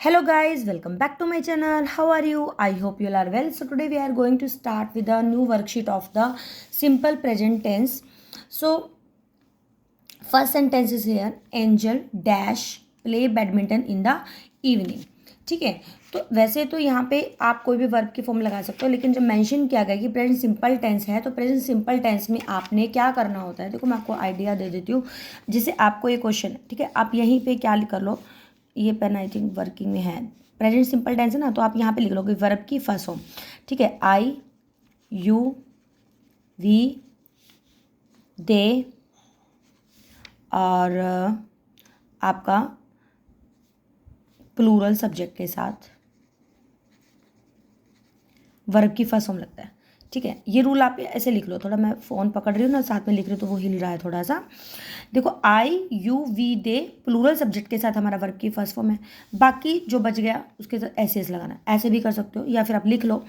Hello guys, welcome back to my channel. How are you? I hope you all are well. So today we are going to start with a new worksheet of the simple present tense. So first sentence is here, Angel dash play badminton in the evening. ठीक है, तो वैसे तो यहाँ पे आप कोई भी वर्ब की फॉर्म लगा सकते हो, लेकिन जब मेंशन किया गया कि प्रेजेंट सिंपल टेंस है तो प्रेजेंट सिंपल टेंस में आपने क्या करना होता है, देखो मैं आपको आइडिया दे देती हूँ जिससे आपको ये क्वेश्चन है। ठीक है, आप यहीं पे क्या कर लो, ये पेन आई थिंक वर्किंग में है, प्रेजेंट सिंपल टेंस है ना, तो आप यहाँ पे लिख लोगे वर्ब की फर्स्ट फॉर्म। ठीक है, आई यू वी दे और आपका प्लूरल सब्जेक्ट के साथ वर्ब की फर्स्ट फॉर्म लगता है। ठीक है, ये रूल आप ऐसे लिख लो, थोड़ा मैं फ़ोन पकड़ रही हूँ ना, साथ में लिख रही हूँ तो वो हिल रहा है थोड़ा सा। देखो I you we they plural subject के साथ हमारा वर्ब की फर्स्ट फॉर्म है, बाकी जो बच गया उसके साथ ऐसे एस लगाना है, ऐसे भी कर सकते हो, या फिर आप लिख लो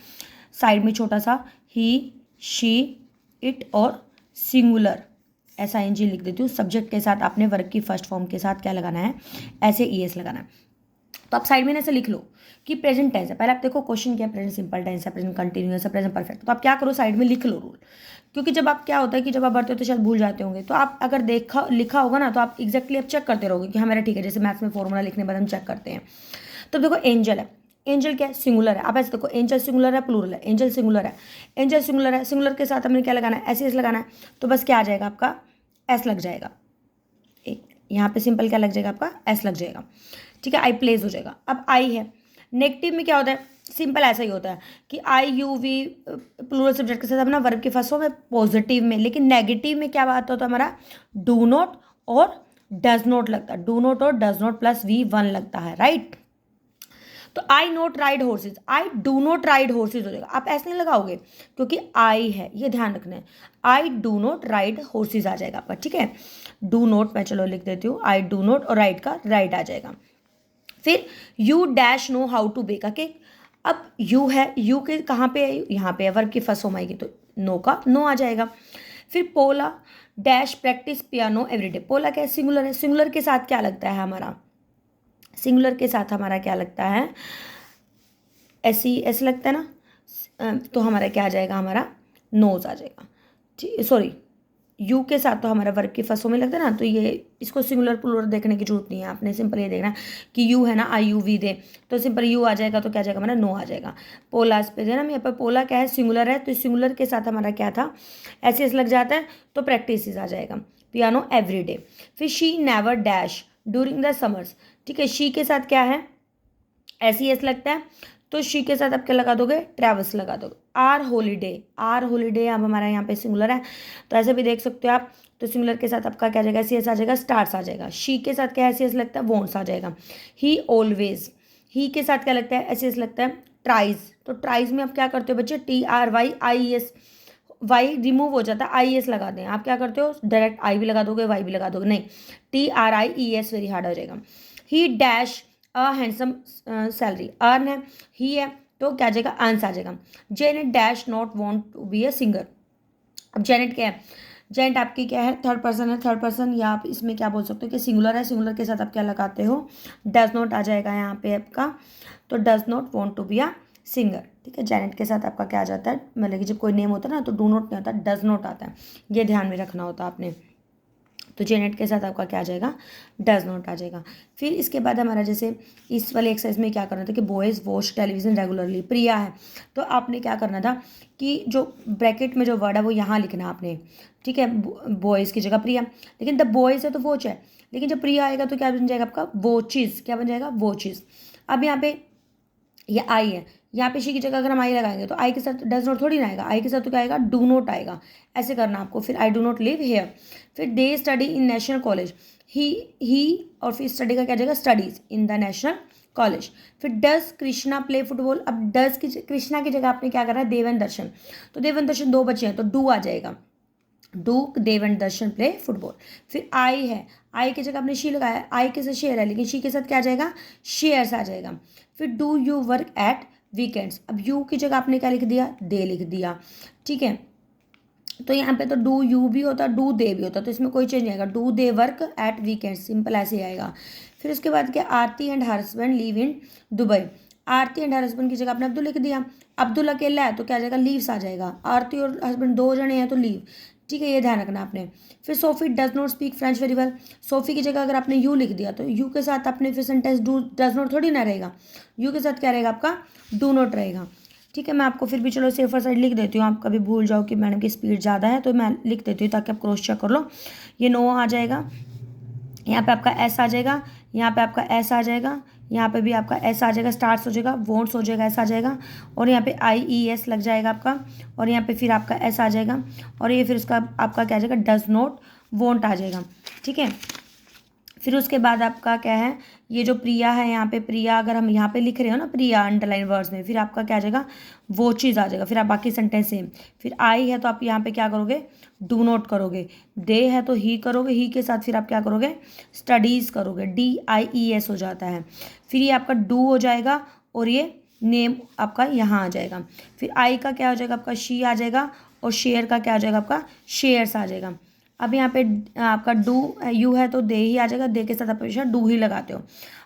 साइड में छोटा सा ही शी इट और सिंगुलर SING लिख देती हूँ। सब्जेक्ट के साथ आपने वर्ब की फर्स्ट फॉर्म के साथ क्या लगाना है, ऐसे ES लगाना है। तो आप साइड में ऐसे लिख लो कि प्रेजेंट टेंस है। पहले आप देखो क्वेश्चन क्या है, प्रेजेंट सिंपल टेंस है, प्रेजेंट कंटिन्यूअस है, प्रेजेंट परफेक्ट। तो आप क्या करो, साइड में लिख लो रूल, क्योंकि जब आप क्या होता है कि जब आप पढ़ते हो तो शायद भूल जाते होंगे, तो आप अगर देखा लिखा होगा ना तो आप एग्जैक्टली आप चेक करते रहोगे कि हाँ मेरा ठीक है। जैसे मैथ्स में फॉर्मूला लिखने के बाद हम चेक करते हैं। तो देखो एंजल है, एंजल क्या है, सिंगुलर है। आप ऐसे देखो एंजल सिंगुलर है, प्लूरल है, एंजल सिंगुलर है, एंजल सिंगुलर है, सिंगुलर के साथ हमने क्या लगाना है, ऐसे लगाना है। तो बस क्या आ जाएगा आपका, एस लग जाएगा। एक यहाँ पे सिंपल क्या लग जाएगा आपका, एस लग जाएगा। ठीक है, आई प्लेस हो जाएगा। अब आई है, नेगेटिव में क्या होता है, सिंपल ऐसा ही होता है कि आई यू वी प्लूरल सब्जेक्ट के साथ अपना वर्ब के फर्स्ट फॉर्म है पॉजिटिव में, लेकिन नेगेटिव में क्या बात होता है हमारा, डू नॉट और डज नॉट लगता है, डू नॉट और डज नॉट प्लस V1 लगता है, राइट। तो I not ride horses, I do not ride horses हो जाएगा। आप ऐसे नहीं लगाओगे क्योंकि आई है, ये ध्यान रखना है, I do not ride horses आ जाएगा आपका। ठीक है, डू नॉट मैं चलो लिख देती हूँ, आई डू नॉट और राइड का राइड आ जाएगा। फिर you dash know how to bake a cake. अब यू है, यू के कहाँ पे है, यहाँ पे है, वर्ब की फर्स्ट फॉर्म आएगी तो नो का नो आ जाएगा। फिर पोला डैश प्रैक्टिस पियानो एवरीडे। पोला क्या है, सिंगुलर है, सिंगुलर के साथ क्या लगता है हमारा, सिंगुलर के साथ हमारा क्या लगता है, ऐसे लगता है ना, तो हमारा क्या आ जाएगा, हमारा नोज आ जाएगा। ठीक, सॉरी यू के साथ तो हमारा वर्ब की फर्स्ट फॉर्म में लगता है ना, तो ये इसको सिंगुलर प्लूरल देखने की जरूरत नहीं है, आपने सिंपल ये देखना कि यू है ना, आई यू वी दे, तो सिंपल यू आ जाएगा तो क्या आ जाएगा हमारा, नो आ जाएगा। पोलास पे है ना, यहाँ पर पोला क्या है, सिंगुलर है, तो सिंगुलर के साथ हमारा क्या था, ऐसे लग जाता है, तो प्रैक्टिस आ जाएगा, पियानो एवरी डे। फिर she never dash during the summers. ठीक है, शी के साथ क्या है, एस लगता है, तो शी के साथ आप क्या लगा दोगे, ट्रैवल्स लगा दोगे। आर होलीडे अब हमारा यहाँ पे सिंगुलर है, तो ऐसे भी देख सकते हो आप। तो सिंगुलर के साथ आपका क्या आ जाएगा, CS आ जाएगा, स्टार्स आ जाएगा। शी के साथ क्या SS लगता है, वॉन्ट्स आ जाएगा। ही ऑलवेज, ही के साथ क्या लगता है, SS लगता है, ट्राइज। तो ट्राइज में आप क्या करते हो बच्चे, TRYIES, वाई रिमूव हो जाता है, IES लगा दें। आप क्या करते हो, डायरेक्ट आई भी लगा दोगे, वाई भी लगा दोगे, नहीं, TRIES वेरी हार्ड हो जाएगा। ही dash a handsome salary, earn है, ही है, तो क्या आ जाएगा, अर्न्स आ जाएगा। Janet dash not want to be a singer. अब जेनेट क्या है, जेनेट आपकी क्या है, थर्ड पर्सन है, थर्ड पर्सन, या आप इसमें क्या बोल सकते हो कि सिंगुलर है, सिंगुलर के साथ आप क्या लगाते हो, डज नॉट आ जाएगा यहाँ पे आपका, तो does not want to be a singer. ठीक है, जेनेट के साथ आपका क्या आ जाता है, मतलब कि जब कोई नेम होता है ना तो डू नॉट नहीं होता, डज नॉट आता है, ये ध्यान में रखना होता है आपने। तो जेनेट के साथ आपका क्या आ जाएगा, डज नॉट आ जाएगा। फिर इसके बाद हमारा जैसे इस वाले एक्सरसाइज में क्या करना था कि बॉयज़ वॉच टेलीविज़न रेगुलरली, प्रिया है, तो आपने क्या करना था कि जो ब्रैकेट में जो वर्ड है वो यहाँ लिखना आपने। ठीक है, बॉयज़ की जगह प्रिया, लेकिन द बॉयज़ है तो वॉच है, लेकिन जब प्रिया आएगा तो क्या बन जाएगा आपका, वॉचेस, क्या बन जाएगा, वॉचेस। अब यहाँ पे ये आई है, यहाँ पे शी की जगह अगर हम आई लगाएंगे तो आई के साथ डज नॉट थोड़ी ना आएगा, आई के साथ तो क्या आएगा, डू नॉट आएगा, ऐसे करना आपको। फिर I do not live here. फिर they study in national college, he और फिर स्टडी का क्या जाएगा, studies in the national college. फिर डज कृष्णा प्ले फुटबॉल। अब डज की कृष्णा की जगह आपने क्या करना है, देवन दर्शन, तो देवन दर्शन दो बच्चे हैं तो डू आ जाएगा, do Devan Darshan play football. फिर आई है, आई की जगह आपने शी लगाया, आई के साथ शेयर है, लेकिन शी के साथ क्या आ जाएगा, शेयर्स आ जाएगा। फिर do you work at weekends. अब यू की जगह आपने क्या लिख दिया, दे लिख दिया। ठीक है, तो यहाँ पे तो डू यू भी होता, डू दे भी होता, तो इसमें कोई चेंज नहीं आएगा, do they work at weekend, simple ऐसे ही आएगा। फिर उसके बाद क्या, Aarti and her husband live in Dubai. Aarti and her husband की जगह आपने अब्दुल लिख दिया। अब्दुल अकेला है तो क्या आ जाएगा, लीव्स आ जाएगा। आरती और हस्बैंड 2 जने हैं तो लीव। ठीक है, ये ध्यान रखना आपने। फिर Sophie does not speak French very well. Sophie की जगह अगर आपने यू लिख दिया तो यू के साथ आपने फिर सेंटेंस डू डज नॉट थोड़ी ना रहेगा, यू के साथ क्या रहेगा आपका, डू नॉट रहेगा। ठीक है, मैं आपको फिर भी चलो सेफर साइड लिख देती हूँ, आप कभी भूल जाओ कि मैडम की स्पीड ज़्यादा है तो मैं लिख देती हूँ ताकि आप क्रॉस चेक कर लो। ये नो आ जाएगा, यहाँ पे आपका एस आ जाएगा, यहाँ पे आपका एस आ जाएगा, यहाँ पे भी आपका एस आ जाएगा, स्टार्स हो जाएगा, वोंट्स हो जाएगा, एस आ जाएगा, और यहाँ पे आई ई एस लग जाएगा आपका, और यहाँ पे फिर आपका एस आ जाएगा, और ये फिर उसका आपका क्या आ जाएगा, डज नॉट वोंट आ जाएगा। ठीक है, फिर उसके बाद आपका क्या है, ये जो प्रिया है, यहाँ पे प्रिया अगर हम यहाँ पे लिख रहे हो ना, प्रिया अंडरलाइन वर्ड्स में, फिर आपका क्या आ जाएगा, वो चीज़ आ जाएगा। फिर आप बाकी सेंटेंस सेम। फिर आई है तो आप यहाँ पे क्या करोगे, डू नॉट करोगे। दे है तो ही करोगे, ही के साथ फिर आप क्या करोगे, स्टडीज़ करोगे, DIES हो जाता है। फिर ये आपका डू हो जाएगा, और ये नेम आपका यहाँ आ जाएगा। फिर आई का क्या हो जाएगा आपका, शी आ जाएगा, और शेयर का क्या आ जाएगा आपका, शेयर्स आ जाएगा। अब यहाँ पे आपका डू यू है तो दे ही आ जाएगा, दे के साथ आप हमेशा डू ही लगाते हो।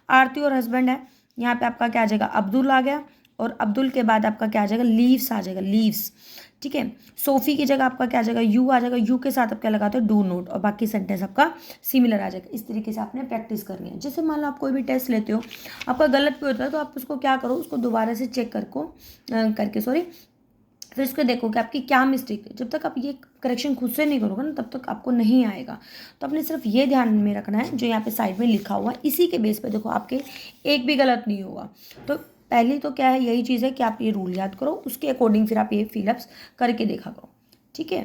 आरती और हस्बैंड है, यहाँ पे आपका क्या आ जाएगा, अब्दुल आ गया, और अब्दुल के बाद आपका क्या आ जाएगा, लीव्स आ जाएगा, लीव्स। ठीक है, सोफ़ी की जगह आपका क्या आ जाएगा, यू आ जाएगा, यू के साथ आप क्या लगाते हो, डू नोट, और बाकी सेंटेंस आपका सिमिलर आ जाएगा। इस तरीके से आपने प्रैक्टिस करनी है। जैसे मान लो आप कोई भी टेस्ट लेते हो, आपका गलत भी होता है तो आप उसको क्या करो, उसको दोबारा से चेक करके फिर उसको देखो कि आपकी क्या मिस्टेक है। जब तक आप ये करेक्शन खुद से नहीं करोगे ना, तब तक आपको नहीं आएगा। तो आपने सिर्फ ये ध्यान में रखना है जो यहाँ पे साइड में लिखा हुआ है, इसी के बेस पे देखो आपके एक भी गलत नहीं होगा। तो पहली तो क्या है, यही चीज़ है कि आप ये रूल याद करो, उसके अकॉर्डिंग फिर आप ये फिलअप्स करके देखा करो। ठीक है,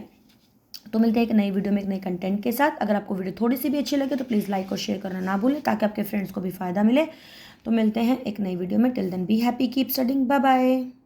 तो मिलते हैं एक नई वीडियो में एक नए कंटेंट के साथ। अगर आपको वीडियो थोड़ी सी भी अच्छी लगे तो प्लीज़ लाइक और शेयर करना ना भूलें, ताकि आपके फ्रेंड्स को भी फ़ायदा मिले। तो मिलते हैं एक नई वीडियो में। Till then be happy, keep studying, bye bye.